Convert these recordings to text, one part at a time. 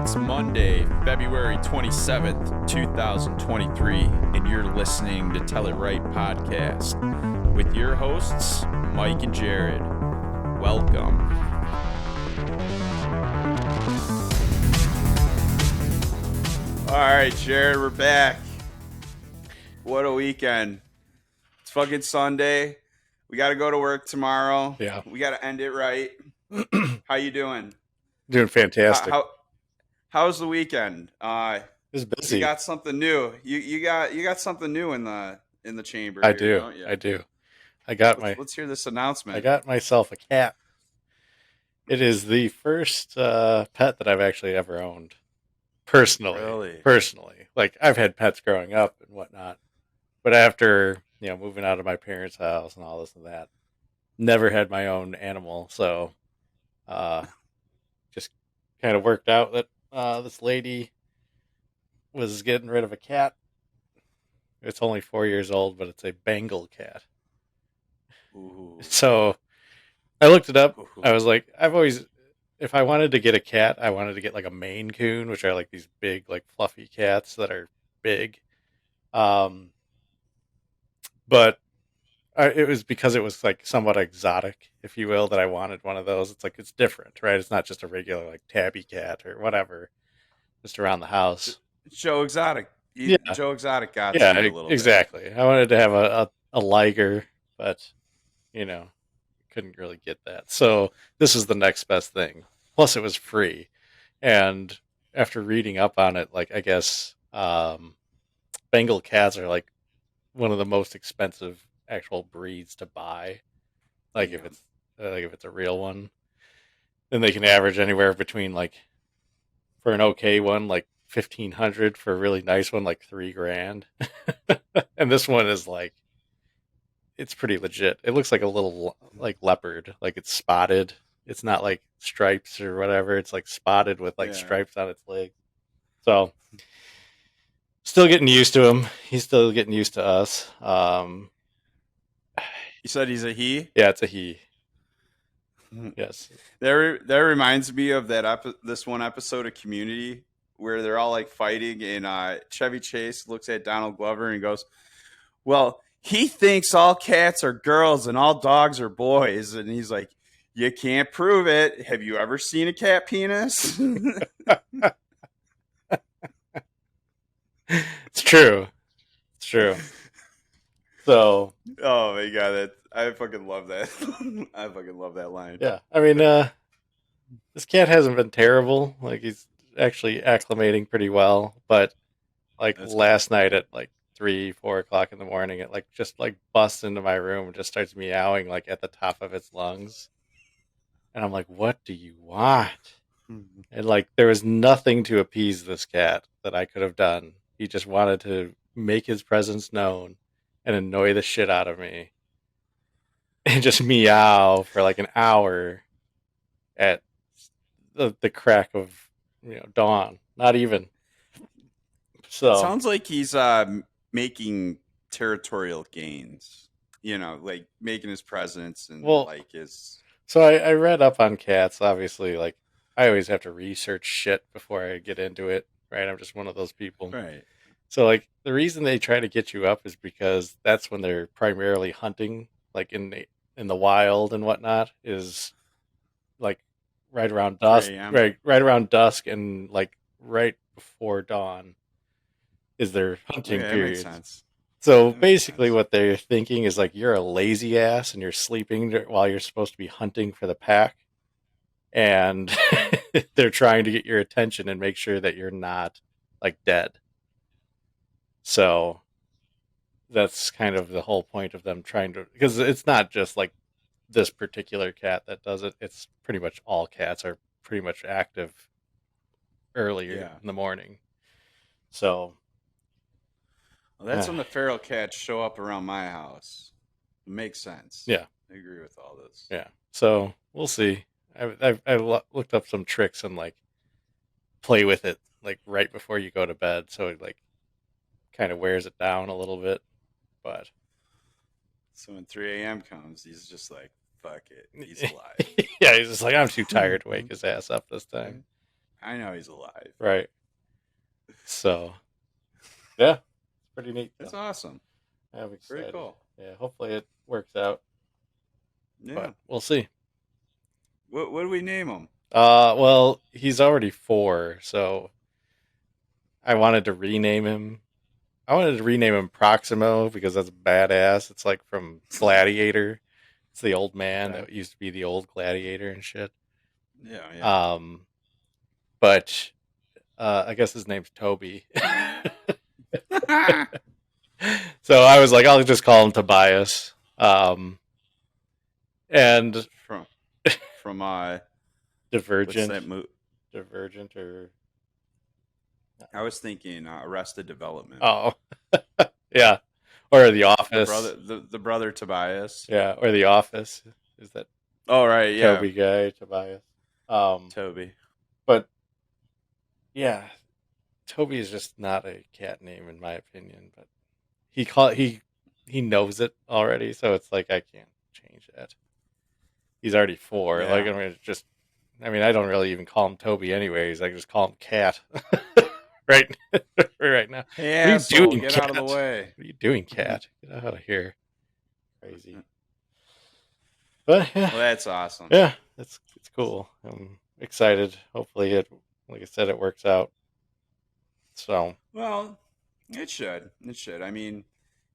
It's Monday, February 27th, 2023, and you're listening to Tell It Right podcast with your hosts, Mike and Jared. Welcome. All right, Jared, we're back. What a weekend. It's fucking Sunday. We got to go to work tomorrow. Yeah. We got to end it right. How you doing? Doing fantastic. How's the weekend? It's busy. You got something new. You got something new in the chamber. I here, do. Don't you? I do. Let's hear this announcement. I got myself a cat. It is the first pet that I've actually ever owned. Personally. Like, I've had pets growing up and whatnot. But after, moving out of my parents' house and all this and that, never had my own animal. So, just kind of worked out that this lady was getting rid of a cat. It's only 4 years old, but it's a Bengal cat. Ooh. So I looked it up. I was like, if I wanted to get a cat, I wanted to get like a Maine Coon, which are like these big, like fluffy cats that are big. But it was because it was like somewhat exotic, if you will, that I wanted one of those. It's like, it's different, right? It's not just a regular like tabby cat or whatever, just around the house. Joe Exotic. Joe Exotic got yeah, you a little exactly. bit. I wanted to have a liger, but couldn't really get that. So this is the next best thing. Plus, it was free, and after reading up on it, like, I guess Bengal cats are like one of the most expensive actual breeds to buy. Like, if it's a real one, then they can average anywhere between, like, for an okay one, like $1,500, for a really nice one, like $3,000. And this one is like, it's pretty legit. It looks like a little like leopard, like it's spotted. It's not like stripes or whatever. It's like spotted with like stripes on its legs. So still getting used to him. He's still getting used to us. You said he's a he? Yeah, it's a he. Yes. That reminds me of this one episode of Community where they're all like fighting, and Chevy Chase looks at Donald Glover and goes, "Well, he thinks all cats are girls and all dogs are boys," and he's like, "You can't prove it. Have you ever seen a cat penis?" It's true. So, oh my god, I fucking love that. I fucking love that line. Yeah, I mean, this cat hasn't been terrible. Like, he's actually acclimating pretty well. But like, last night at like 3-4 o'clock in the morning, it like just like busts into my room and just starts meowing like at the top of its lungs. And I'm like, what do you want? And like, there was nothing to appease this cat that I could have done. He just wanted to make his presence known and annoy the shit out of me. And just meow for like an hour at the crack of dawn. Not even. So it sounds like he's making territorial gains. Like making his presence and like his. So I read up on cats. Obviously, like, I always have to research shit before I get into it. Right? I'm just one of those people. Right. So like, the reason they try to get you up is because that's when they're primarily hunting, like in the wild and whatnot, is like right around dusk, right around dusk, and like right before dawn is their hunting period. That makes sense. So basically what they're thinking is like, you're a lazy ass and you're sleeping while you're supposed to be hunting for the pack, and they're trying to get your attention and make sure that you're not like dead. So that's kind of the whole point of them trying to, because it's not just like this particular cat that does it. It's pretty much all cats are pretty much active earlier in the morning. So that's when the feral cats show up around my house. It makes sense. Yeah, I agree with all this. Yeah, so we'll see. I looked up some tricks and like play with it like right before you go to bed, so it like kind of wears it down a little bit. But so when 3 a.m. comes, he's just like, fuck it, he's alive. Yeah, he's just like, I'm too tired to wake his ass up this time. I know he's alive. Right. So, yeah, it's pretty neat That's though. awesome. I'm Very excited. cool. Yeah, hopefully it works out, Yeah. but we'll see. What do we name him? Well, he's already 4, so I wanted to rename him. I wanted to rename him Proximo because that's badass. It's like from Gladiator. It's the old man Okay. that used to be the old gladiator and shit. Yeah, yeah. Um, but I guess his name's Toby. So I was like, I'll just call him Tobias. And from from what's Divergent, that movie? Divergent, or I was thinking Arrested Development. oh, yeah, or The The brother, Office. the brother Tobias. Yeah, or The Office. Is that Oh right, yeah, Toby guy, Tobias? Toby. But yeah, Toby is just not a cat name in my opinion. But he knows it already, so it's like I can't change that. He's already 4. Like Yeah. I mean, it's just I mean, I don't really even call him Toby anyways. I just call him Cat. right, right now. Hey What are you asshole, doing, get out of the Cat? way. What are you doing, Cat? Get out of here. Crazy. But yeah, Well, that's awesome. yeah, it's cool. I'm excited. Hopefully, like I said, it works out. So, Well, it should. It should. I mean,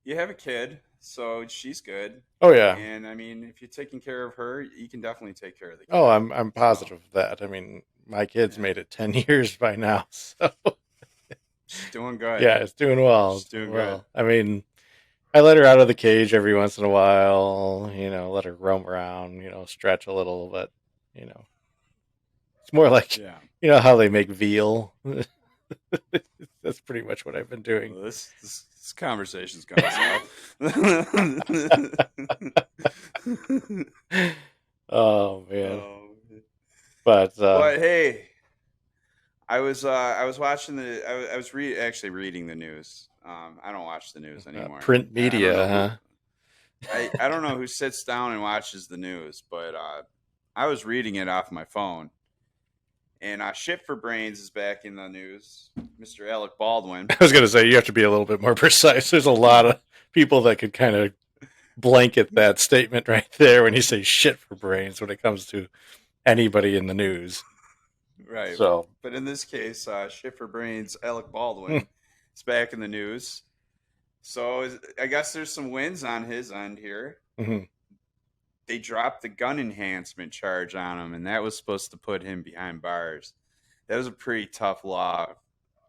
you have a kid, so she's good. oh yeah, And I mean, if you're taking care of her, you can definitely take care of the oh kid. I'm So, positive of that. I mean, my kid's yeah, made it 10 years by now, so she's doing good. yeah, it's doing well. She's It's doing doing good. well. I mean, I let her out of the cage every once in a while. Let her roam around. Stretch a little, but you know, it's more like Yeah. how they make veal. That's pretty much what I've been doing. Well, this conversation's gone south. Oh man. Oh, But but hey, I was watching I was actually reading the news. I don't watch the news anymore. print I don't media, know who huh? I don't know who sits down and watches the news, but I was reading it off my phone. And Shit for Brains is back in the news. Mr. Alec Baldwin. I was gonna say you have to be a little bit more precise. There's a lot of people that could kind of blanket that statement right there when you say shit for brains when it comes to anybody in the news. Right. So But in this case, Shit for Brains, Alec Baldwin is back in the news. So I guess there's some wins on his end here. mm-hmm. They dropped the gun enhancement charge on him, and that was supposed to put him behind bars. That was a pretty tough law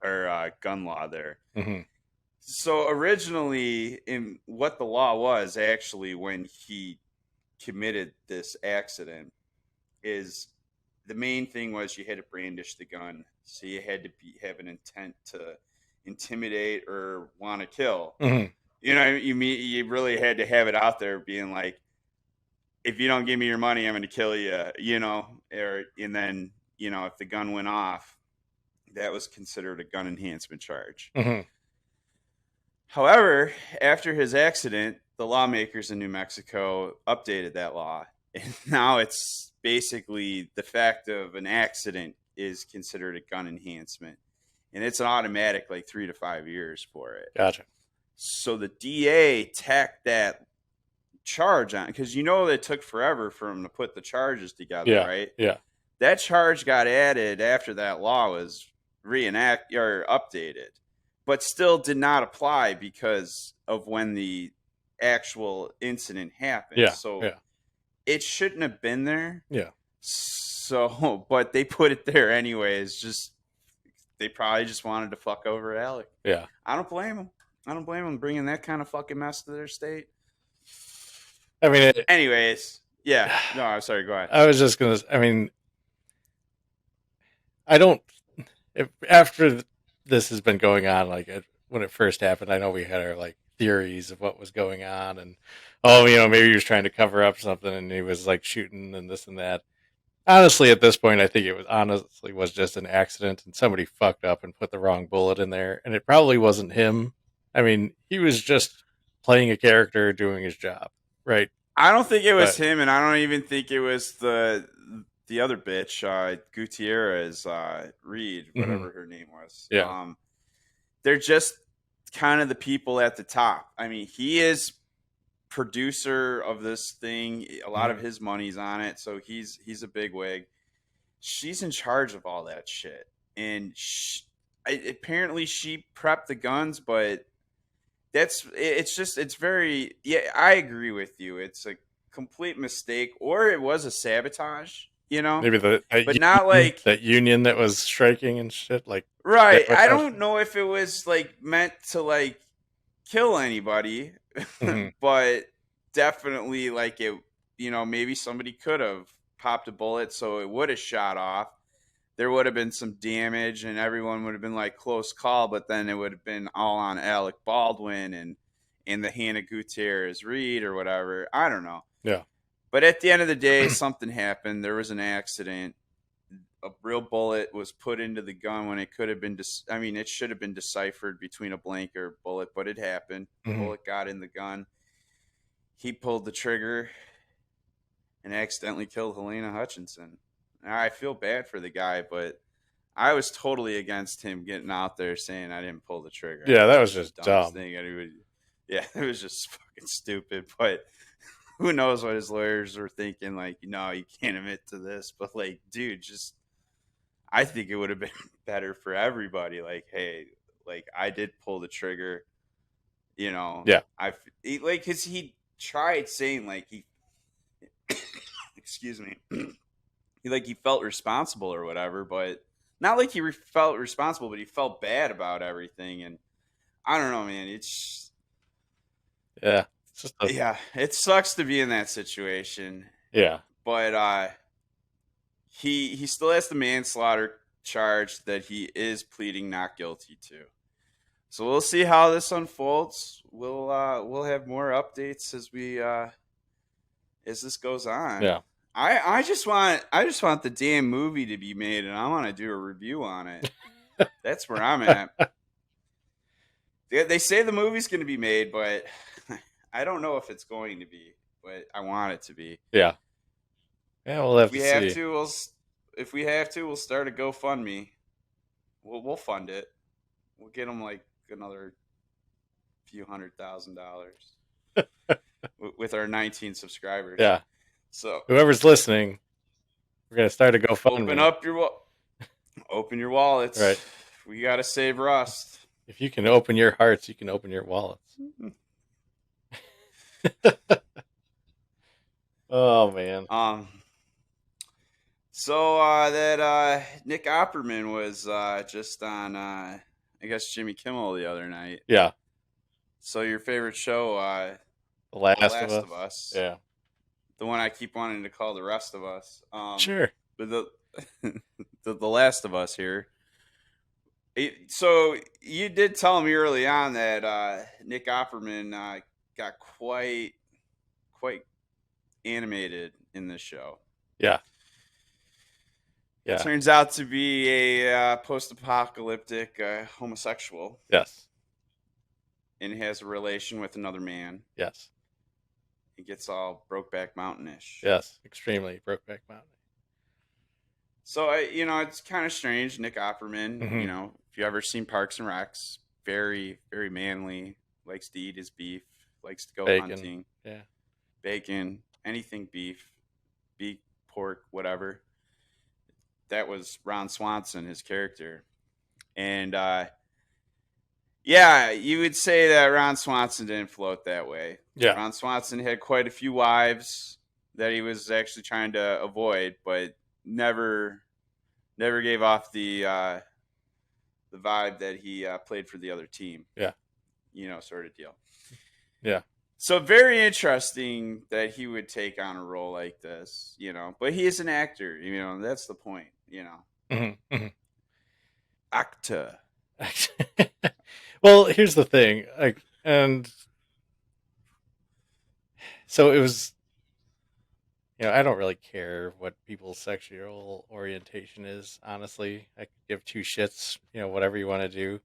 or gun law there. Mm-hmm. So originally, in what the law was actually when he committed this accident is the main thing was you had to brandish the gun, so you had to have an intent to intimidate or want to kill. Mm-hmm. You really had to have it out there, being like, if you don't give me your money, I'm going to kill you. And then if the gun went off, that was considered a gun enhancement charge. Mm-hmm. However, after his accident, the lawmakers in New Mexico updated that law. And now it's basically the fact of an accident is considered a gun enhancement. And it's an automatic, like 3 to 5 years for it. Gotcha. So the DA tacked that charge on, because it took forever for him to put the charges together, Yeah. right? Yeah. That charge got added after that law was reenacted or updated, but still did not apply because of when the actual incident happened. Yeah. So Yeah. it shouldn't have been there. Yeah. So, but they put it there anyways. Just they probably just wanted to fuck over Alec. Yeah. I don't blame them. I don't blame them bringing that kind of fucking mess to their state. I mean, anyways, yeah. No, I'm sorry. Go ahead. I was just gonna. I mean, I don't. After this has been going on, like when it first happened, I know we had our like theories of what was going on, and maybe he was trying to cover up something, and he was like shooting and this and that. Honestly, at this point, I think it was just an accident, and somebody fucked up and put the wrong bullet in there, and it probably wasn't him. I mean, he was just playing a character doing his job, right? I don't think it was him, and I don't even think it was the other bitch, Gutierrez, Reed, Hmm. whatever her name was. Yeah. They're just kind of the people at the top. I mean, he is producer of this thing. A lot of Hmm. his money's on it, so he's a big wig. She's in charge of all that shit, and apparently she prepped the guns, but it's just it's very, yeah, I agree with you. It's a complete mistake, or it was a sabotage, Maybe but not like that union that was striking and shit, like right. I sabotage. don't know if it was like meant to like kill anybody, Hmm. but definitely like it, maybe somebody could have popped a bullet so it would have shot off. There would have been some damage and everyone would have been like close call, but then it would have been all on Alec Baldwin and the Hannah Gutierrez Reed or whatever. I don't know. Yeah. But at the end of the day, something happened. There was an accident. A real bullet was put into the gun when it could have been. I mean, it should have been deciphered between a blank or a bullet, but it happened. The Hmm. bullet got in the gun. He pulled the trigger and accidentally killed Helena Hutchinson. I feel bad for the guy, but I was totally against him getting out there saying I didn't pull the trigger. I Yeah, thought that it was was the just dumbest dumb. thing. Yeah, it was just fucking stupid. But who knows what his lawyers were thinking? Like, no, you can't admit to this. But like, dude, just I think it would have been better for everybody. Like, hey, like I did pull the trigger. Yeah. Like, cause he tried saying like he, excuse me, he felt responsible or whatever, but not like felt responsible, but he felt bad about everything. And I don't know, man. It's Yeah. It's just a yeah, it sucks to be in that situation, yeah. but he still has the manslaughter charge that he is pleading not guilty to. So we'll see how this unfolds. We'll have more updates as this goes on. Yeah. I just want the damn movie to be made, and I want to do a review on it. That's where I'm at. They say the movie's going to be made, but I don't know if it's going to be. But I want it to be. Yeah. Yeah, we'll If have we to have see. to, we'll start a GoFundMe. We'll fund it. We'll get them like another few $100,000 with our 19 subscribers. Yeah. So Whoever's listening, we're gonna start a open GoFundMe. up your open your wallets. Right. We got to save Rust. If you can open your hearts, you can open your wallets. Oh man. Um. So that Nick Offerman was just on I guess Jimmy Kimmel the other night. Yeah. So your favorite show, The The Last of Last Us. of Us, Yeah. the one I keep wanting to call The Rest of Us. Sure. But the Last of Us here. So you did tell me early on that Nick Offerman got quite animated in this show. Yeah. Yeah. Turns out to be a post-apocalyptic homosexual Yes. and has a relation with another man. Yes. He gets all Brokeback Mountain-ish. Yes. Extremely Brokeback Mountain. So it's kind of strange. Nick Offerman, Mm-hmm. if you ever seen Parks and Recs, very very manly, likes to eat his beef, likes to go Bacon. hunting, Yeah. bacon, anything beef, pork, whatever. That was Ron Swanson, his character, and yeah, you would say that Ron Swanson didn't float that way. Yeah. Ron Swanson had quite a few wives that he was actually trying to avoid, but never gave off the vibe that he played for the other team. Yeah. Sort of deal. Yeah. So very interesting that he would take on a role like this, but he is an actor, that's the point, Mm-hmm. Mm-hmm. Actor. Well, here's the thing, and so it was. I don't really care what people's sexual orientation is. Honestly, I could give two shits. Whatever you want to do.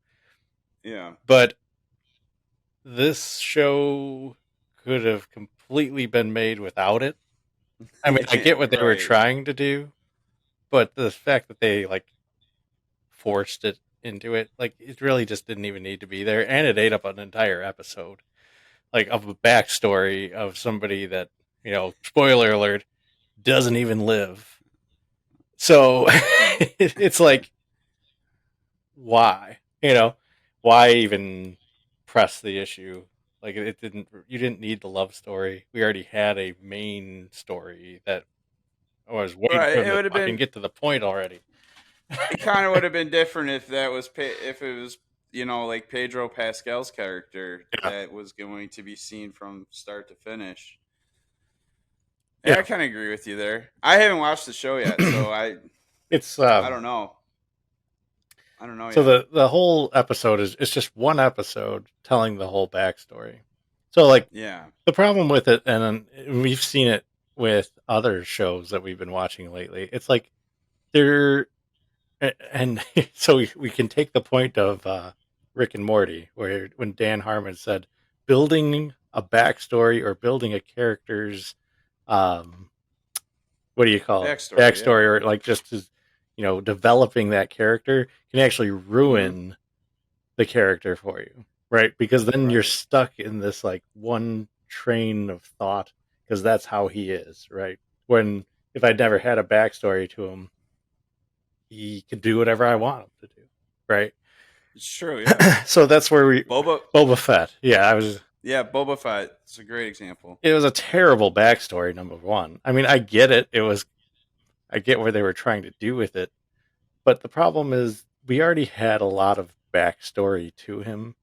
Yeah. But this show could have completely been made without it. I mean, I get what they were Right. trying to do, but the fact that they like forced it into it, like it really just didn't even need to be there, and it ate up an entire episode, like of a backstory of somebody that spoiler alert, doesn't even live. So it's like, why? Why even press the issue? Like it didn't. You didn't need the love story. We already had a main story that I was waiting Right. for him It to would have fucking been. get to the point already. It kind of would have been different if that was if it was like Pedro Pascal's character Yeah, that was going to be seen from start to finish. Yeah, I yeah. kind of agree with you there. I haven't watched the show yet, so It's I don't know. I don't know so yet. the whole episode is it's just one episode telling the whole backstory. So like Yeah. the problem with it, and we've seen it with other shows that we've been watching lately. It's like they're and so we can take the point of Rick and Morty, where when Dan Harmon said building a backstory or building a character's um, what do you call it, Backstory. Yeah. backstory, or like just as developing that character can actually Mm-hmm. ruin the character for you, right? Because then you're Right. stuck in this like one train of thought because that's how he is, right? When if I'd never had a backstory to him, he could do whatever I want him to do, right? It's true. Yeah. So that's where we Boba. Boba Fett. Yeah, I was. Yeah, Boba Fett. It's a great example. It was a terrible backstory. Number one, I mean, I get it. It was. I get where they were trying to do with it, but the problem is we already had a lot of backstory to him.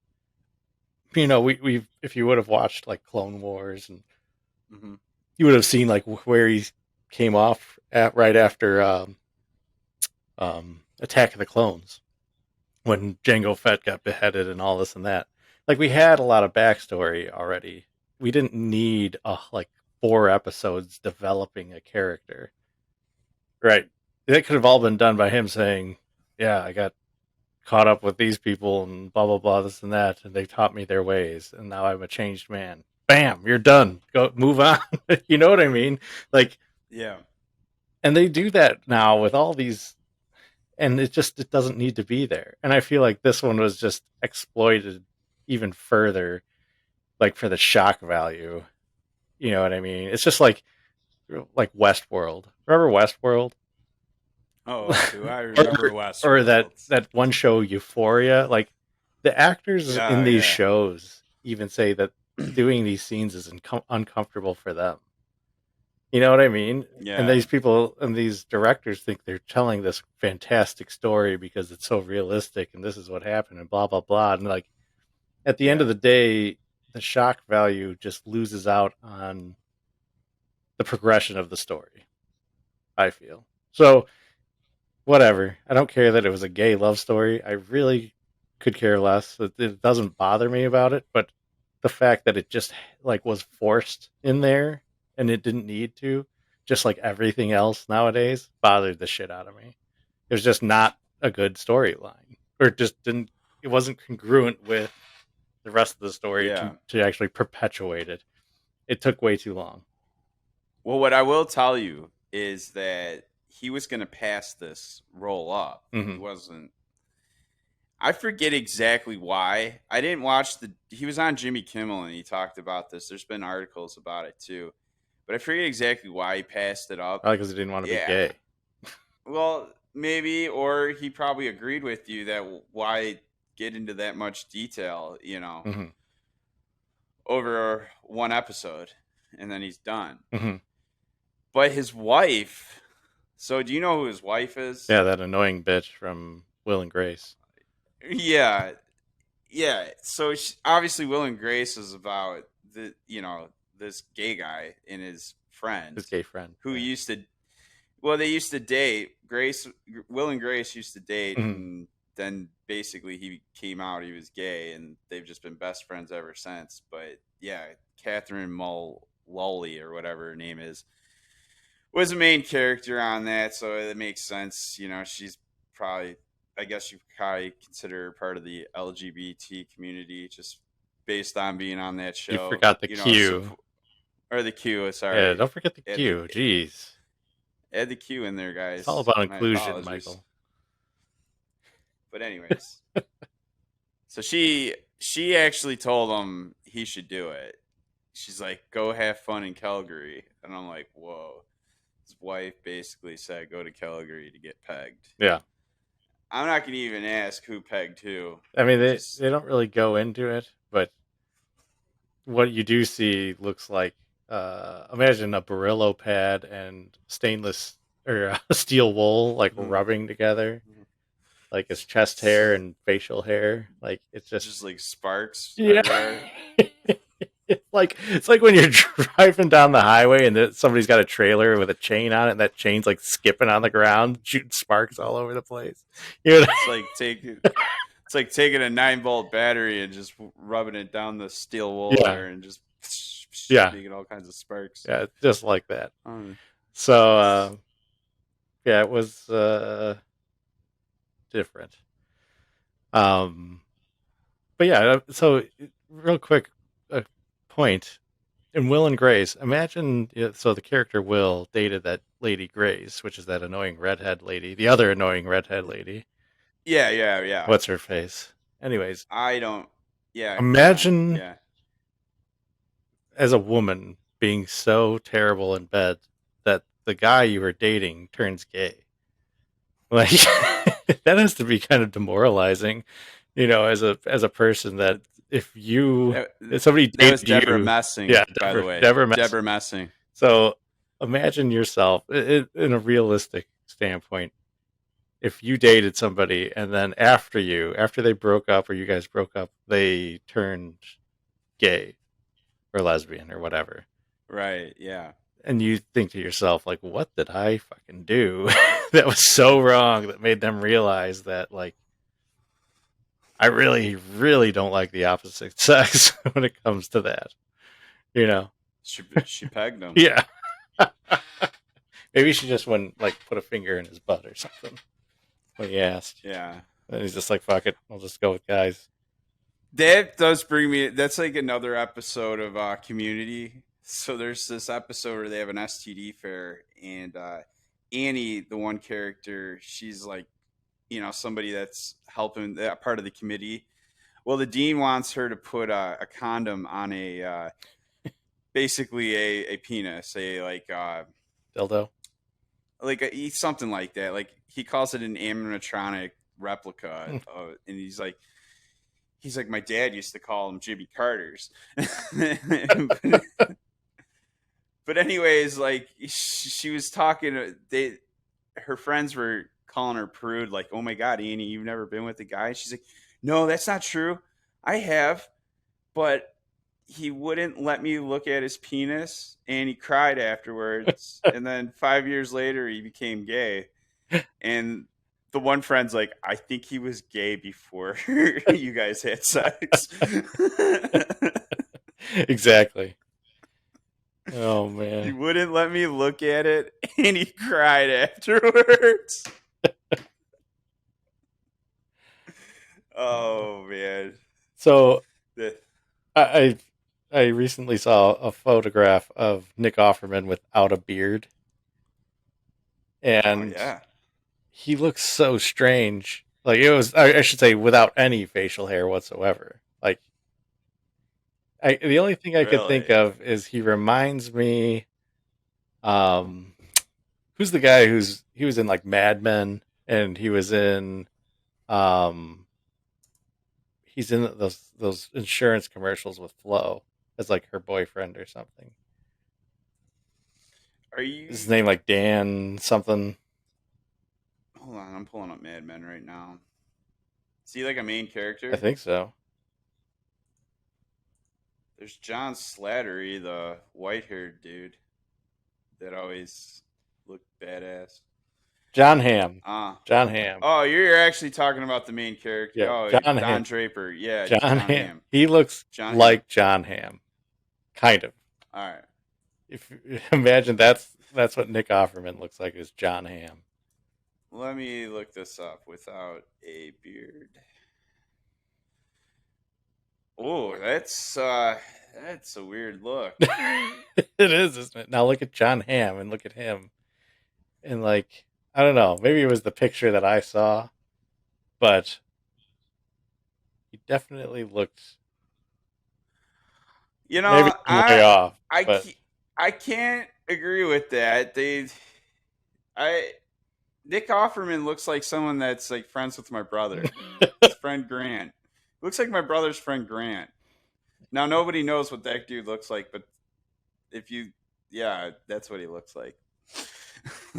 We if you would have watched like Clone Wars, and Mm-hmm. you would have seen like where he came off at right after Attack of the Clones, when Jango Fett got beheaded and all this and that. Like we had a lot of backstory already. We didn't need like 4 episodes developing a character. Right. That could have all been done by him saying, "Yeah, I got caught up with these people and blah blah blah this and that, and they taught me their ways, and now I'm a changed man." Bam, you're done. Go move on. You know what I mean? Like, Yeah. and they do that now with all these, and it doesn't need to be there. And I feel like this one was just exploited even further, like for the shock value. You know what I mean? It's just like Westworld. Remember Westworld? Oh, do I or remember or that Westworld? that one show Euphoria. Like the actors in Yeah, these yeah, shows even say that doing these scenes is uncomfortable for them. You know what I mean? And yeah, these people and these directors think they're telling this fantastic story because it's so realistic and this is what happened and blah blah blah. And like at the end yeah, of the day, the shock value just loses out on the progression of the story, I feel. So whatever. I don't care that it was a gay love story. I really could care less. It doesn't bother me about it, but the fact that it just like was forced in there and it didn't need to, just like everything else nowadays, bothered the shit out of me. It was just not a good storyline, or it just didn't. It wasn't congruent with the rest of the story yeah. to actually perpetuate it. It took way too long. Well, what I will tell you is that he was going to pass this roll up. He Hmm. wasn't. I forget exactly why. I didn't watch the. He was on Jimmy Kimmel and he talked about this. There's been articles about it too, but I forget exactly why he passed it up. Probably because he didn't want to be Yeah. gay. Well, maybe, or he probably agreed with you that why get into that much detail, Hmm. over one episode, and then he's done. Hmm. But his wife. So, do you know who his wife is? Yeah, that annoying bitch from Will and Grace. Yeah, yeah. So obviously, Will and Grace is about this gay guy and his friend His gay friend. who Yeah. used to. Well, they used to date. Will and Grace used to date, Mhm. and then basically he came out he was gay, and they've just been best friends ever since. But yeah, Catherine Mullally or whatever her name is was the main character on that, so it makes sense. She's probably, I guess you probably consider her part of the LGBT community, just based on being on that You show. forgot the Q. Or the Q. Yeah, Sorry, don't forget the at the Q. Jeez. Add the Q in there, It's all guys. about My inclusion, apologies. Michael. But anyways, so she actually told him he should do it. She's like, "Go have fun in Calgary," and I'm like, "Whoa." His wife basically said, "Go to Calgary to get pegged." Yeah. I'm not gonna even ask who pegged who. I mean, It just they don't really go into it, but what you do see looks like imagine a Brillo pad and stainless or steel wool like mhm. rubbing together, like his chest hair and facial hair. Like it's just just like sparks yeah. everywhere. It's like when you're driving down the highway and somebody's got a trailer with a chain on it, and that chain's like skipping on the ground, shooting sparks all over the place. You know? It's like taking a 9-volt battery and just rubbing it down the steel wool Yeah, there and just yeah, making all kinds of sparks. yeah, just like that. Um, So it's yeah, it was different. Um, but yeah, so real quick, point in Will and Grace. Imagine so the character Will dated that lady Grace, which is that annoying redhead lady, the other annoying redhead lady. yeah, yeah, yeah. What's her face? Anyways, I don't. Yeah, come on. imagine Yeah, as a woman being so terrible in bed that the guy you were dating turns gay. Like that has to be kind of demoralizing, as a person that that, if somebody that was dated Deborah you, yeah, Messing, by the way. Deborah Messing. Deborah Messing. So imagine yourself in a realistic standpoint. If you dated somebody and then after they broke up or you guys broke up, they turned gay or lesbian or whatever. Right. Yeah. And you think to yourself, like, what did I fucking do that was so wrong that made them realize that, like, I really, really don't like the opposite sex when it comes to that, you know? She pegged him. Yeah. Maybe she just wouldn't, like, put a finger in his butt or something when he asked. Yeah. And he's just like, fuck it, I'll just go with guys. That does bring me. That's like another episode of Community. So there's this episode where they have an STD fair, and Annie, the one character, she's like, somebody that's helping that part of the committee. Well, the dean wants her to put a condom on basically a penis, a Dildo? something like that. Like he calls it an animatronic replica, Hmm. and he's like, my dad used to call them Jimmy Carters. But anyways, like she was talking. Her friends were calling her prude, like, "Oh my God, Annie, you've never been with a guy?" She's like, "No, that's not true. I have, but he wouldn't let me look at his penis, and he cried afterwards. And then 5 years later, he became gay." And the one friend's like, "I think he was gay before you guys had sex." Exactly. Oh, He man. wouldn't let me look at it, and he cried afterwards. Oh man. So The- I I recently saw a photograph of Nick Offerman without a beard, oh and yeah. he looks so strange. Like it was, I should say, without any facial hair whatsoever. Like the only thing I could think Really? of is he reminds me. Um, who's the guy he was in like Mad Men, and he was in um, he's in those insurance commercials with Flo as like her boyfriend or something. Are Is his you? name like Dan something? Hold on, I'm pulling up Mad Men right now. Is he like a main I character? think so. There's John Slattery, the white-haired dude that always looked badass. John Hamm. Ah. John Hamm. Oh, you're actually talking about the main character. Yeah, Oh, John Hamm. Don Draper. Yeah, John John Hamm. Hamm. He looks John Hamm. like John Hamm, kind of. All right. If imagine that's what Nick Offerman looks like is John Hamm. Let me look this up without a beard. Oh, that's a weird look. It is, isn't it? Now look at John Hamm and look at him. And like, I don't know, maybe it was the picture that I saw, but he definitely looked You maybe know, I'm way off, I but ca- I can't agree with that. I Nick Offerman looks like someone that's like friends with my brother. His friend Grant. Looks like my brother's friend Grant. Now nobody knows what that dude looks like, but if you, yeah, that's what he looks like.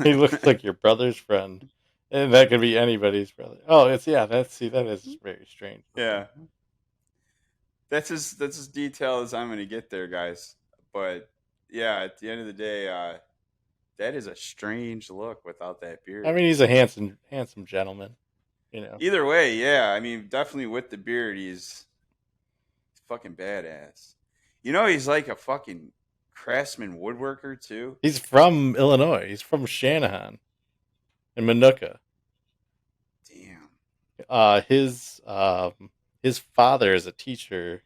he looks like your brother's friend. And that could be anybody's brother. Oh, that is very strange looking. Yeah, that's as detailed as I'm gonna get there, guys. But yeah, at the end of the day, that is a strange look without that I beard. mean, he's a handsome gentleman, you know. Either way, yeah, I mean, definitely with the beard, he's fucking badass. You know, he's like a fucking craftsman woodworker too. He's from Illinois. He's from Shanahan in Manuka. Damn. Uh, his um, his father is a teacher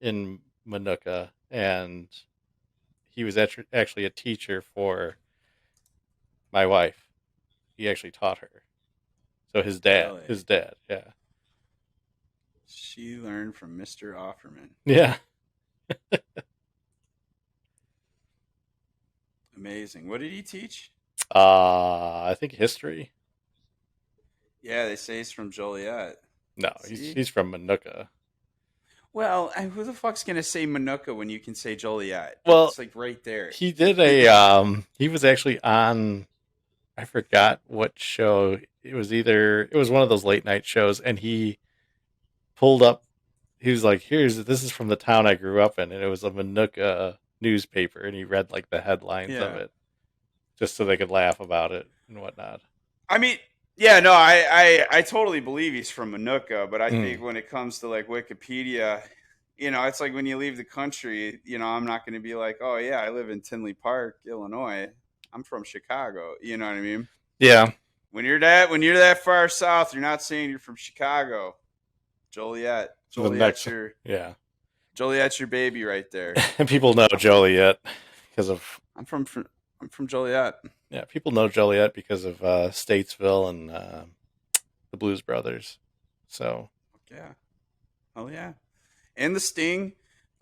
in Manuka, and he was actually a teacher for my wife. He actually taught her. So Really? his dad, yeah, She learned from Mr. Offerman. yeah. Amazing. What did he teach? I think history. Yeah, they say he's from Joliet. No, See? he's from Manuka. Well, who the fuck's gonna say Manuka when you can say Joliet? Well, It's like right there. he did a he was actually on, I forgot what show. It was one of those late night shows, and he pulled up, he was like, this is from the town I grew up in, and it was a Manuka newspaper, and he read like the headlines of Yeah. it just so they could laugh about it and whatnot. I mean, yeah, no, I totally believe he's from Manuka, but I Mm. think when it comes to like Wikipedia, it's like when you leave the country, I'm not going to be like, oh yeah, I live in Tinley Park, Illinois. I'm from Chicago. You know what I mean? Yeah. When you're that far south, you're not saying you're from Chicago. Joliet, The Joliet's next, your yeah. Joliet's your baby right there. And people know Joliet because of, I'm from Joliet. yeah, people know Joliet because of Statesville and the Blues Brothers. So, Yeah. Oh yeah. And The Sting.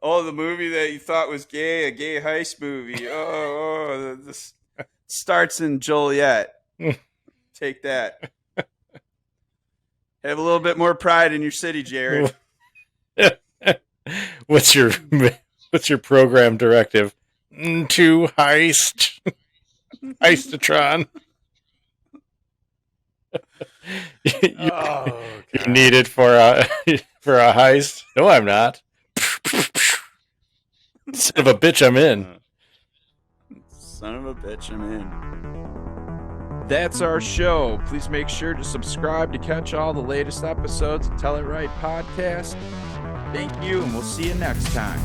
Oh, the movie that you thought was gay, a gay heist movie. This starts in Joliet. Take that. Have a little bit more pride in your city, Jared. what's your program directive? To heist, heistatron. you, Oh, you need it for a for a heist? No, I'm not. Son of a bitch, I'm in. Son of a bitch, I'm in. That's our show. Please make sure to subscribe to catch all the latest episodes of Tell It Right podcast. Thank you, and we'll see you next time.